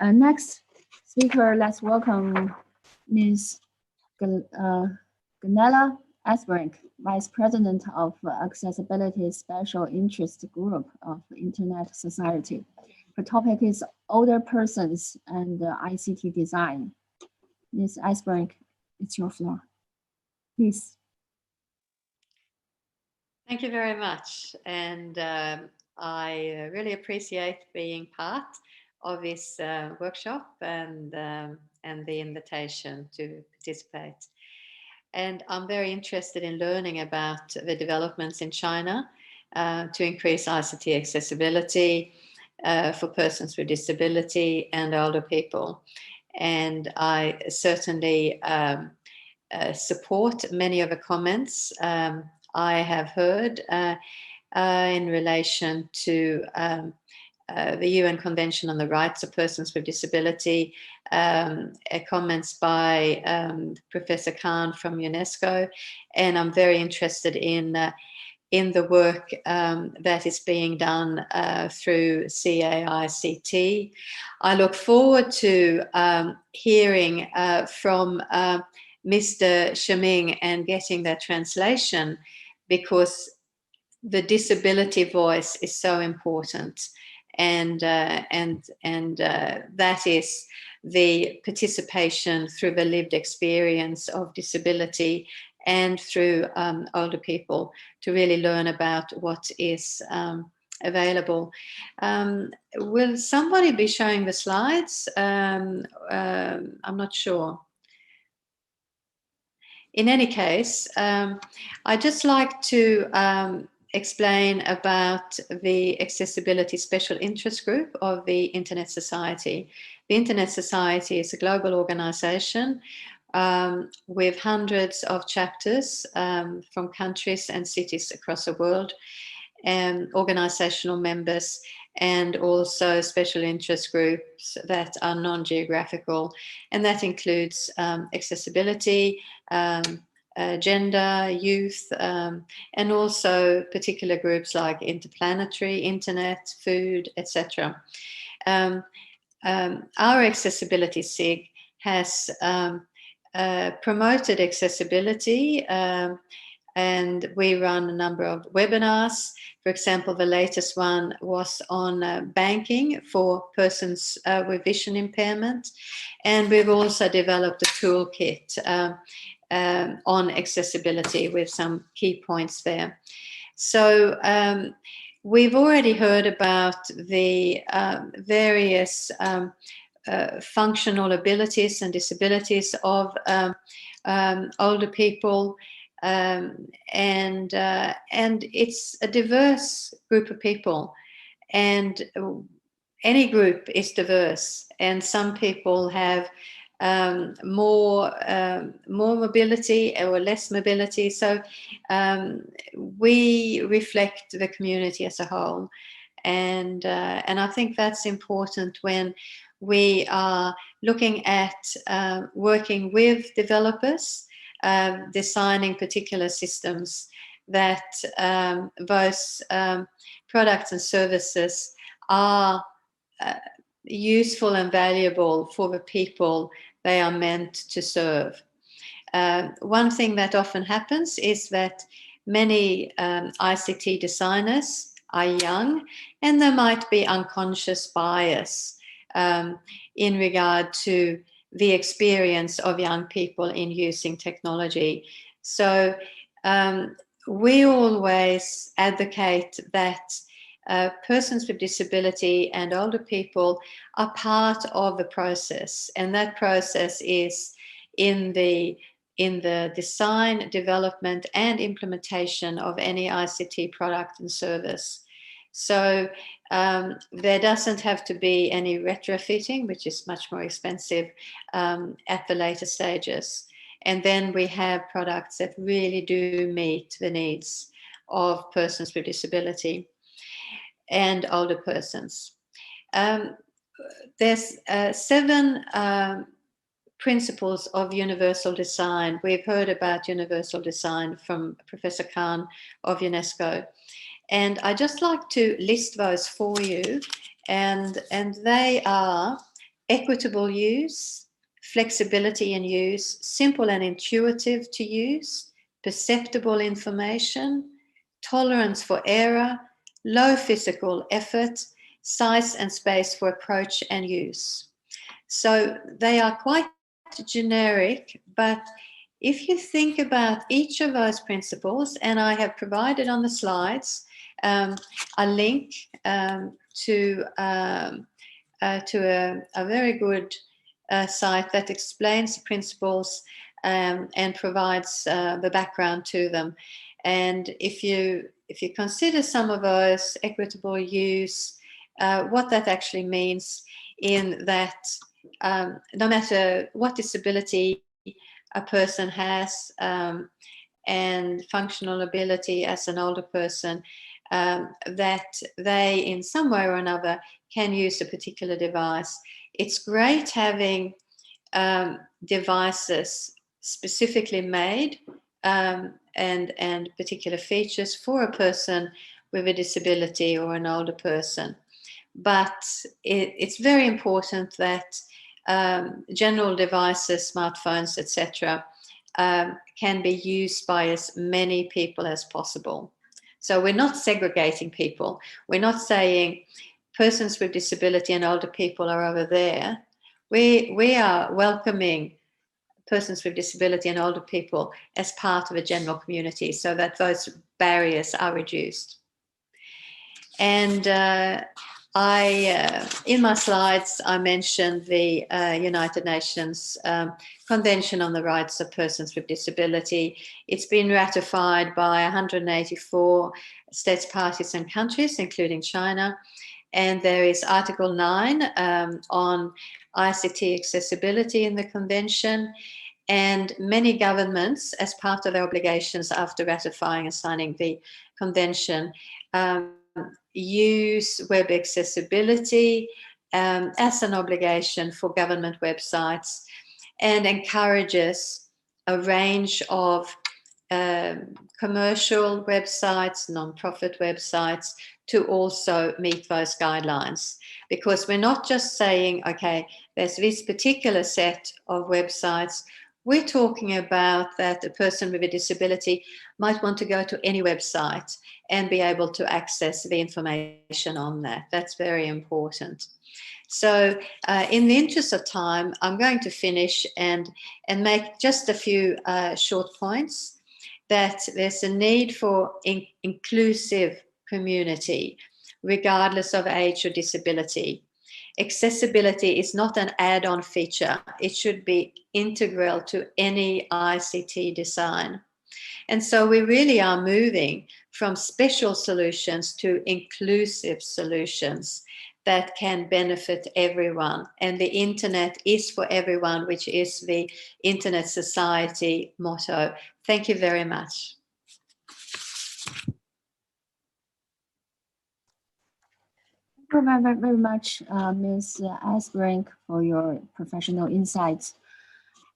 Next speaker, let's welcome Ms. Gunela Astbrink, Vice President of Accessibility Special Interest Group of Internet Society. Her topic is older persons and ICT design. Ms. Astbrink, it's your floor. Please. Thank you very much. And I really appreciate being part of this workshop and the invitation to participate. And I'm very interested in learning about the developments in China to increase ICT accessibility for persons with disability and older people. And I certainly support many of the comments I have heard in relation to the UN Convention on the Rights of Persons with Disability, comments by Professor Khan from UNESCO, and I'm very interested in the work that is being done through CAICT. I look forward to hearing from Mr. Shiming and getting that translation, because the disability voice is so important, and that is the participation through the lived experience of disability and through older people to really learn about what is available. Will somebody be showing the slides? I'm not sure. In any case, I'd just like to explain about the Accessibility Special Interest Group of the Internet Society. The Internet Society is a global organization with hundreds of chapters from countries and cities across the world, and organizational members, and also special interest groups that are non-geographical, and that includes accessibility, gender, youth, and also particular groups like interplanetary, internet, food, etc. Our Accessibility SIG has promoted accessibility, and we run a number of webinars. For example, the latest one was on banking for persons with vision impairment. And we've also developed a toolkit on accessibility with some key points there. So we've already heard about the various functional abilities and disabilities of older people. And it's a diverse group of people, and any group is diverse, and some people have more mobility or less mobility, so we reflect the community as a whole, and I think that's important when we are looking at working with developers, designing particular systems that those products and services are useful and valuable for the people they are meant to serve. One thing that often happens is that many ICT designers are young, and there might be unconscious bias in regard to the experience of young people in using technology. So we always advocate that persons with disability and older people are part of the process, and that process is in the design, development, and implementation of any ICT product and service. So there doesn't have to be any retrofitting, which is much more expensive at the later stages. And then we have products that really do meet the needs of persons with disability and older persons. There's 7 principles of universal design. We've heard about universal design from Professor Khan of UNESCO. And I just like to list those for you. And they are equitable use, flexibility in use, simple and intuitive to use, perceptible information, tolerance for error, low physical effort, size and space for approach and use. So they are quite generic, but if you think about each of those principles, and I have provided on the slides a link to a very good site that explains the principles and provides the background to them. And if you consider some of those, equitable use, what that actually means, in that no matter what disability a person has and functional ability as an older person, that they in some way or another can use a particular device. It's great having devices specifically made and particular features for a person with a disability or an older person. But it's very important that general devices, smartphones, etc., can be used by as many people as possible. So we're not segregating people. We're not saying persons with disability and older people are over there. We are welcoming persons with disability and older people as part of a general community so that those barriers are reduced. And in my slides, I mentioned the United Nations Convention on the Rights of Persons with Disability. It's been ratified by 184 states, parties, and countries, including China. And there is Article 9 on ICT accessibility in the convention. And many governments, as part of their obligations after ratifying and signing the convention, use web accessibility as an obligation for government websites, and encourages a range of commercial websites, non-profit websites, to also meet those guidelines. Because we're not just saying, okay, there's this particular set of websites. We're talking about that a person with a disability might want to go to any website and be able to access the information on that. That's very important. So in the interest of time, I'm going to finish and make just a few short points. That there's a need for inclusive community, regardless of age or disability. Accessibility is not an add-on feature. It should be integral to any ICT design. And so we really are moving from special solutions to inclusive solutions that can benefit everyone. And the internet is for everyone, which is the Internet Society motto. Thank you very much. Thank you very much, Ms. Astbrink, for your professional insights.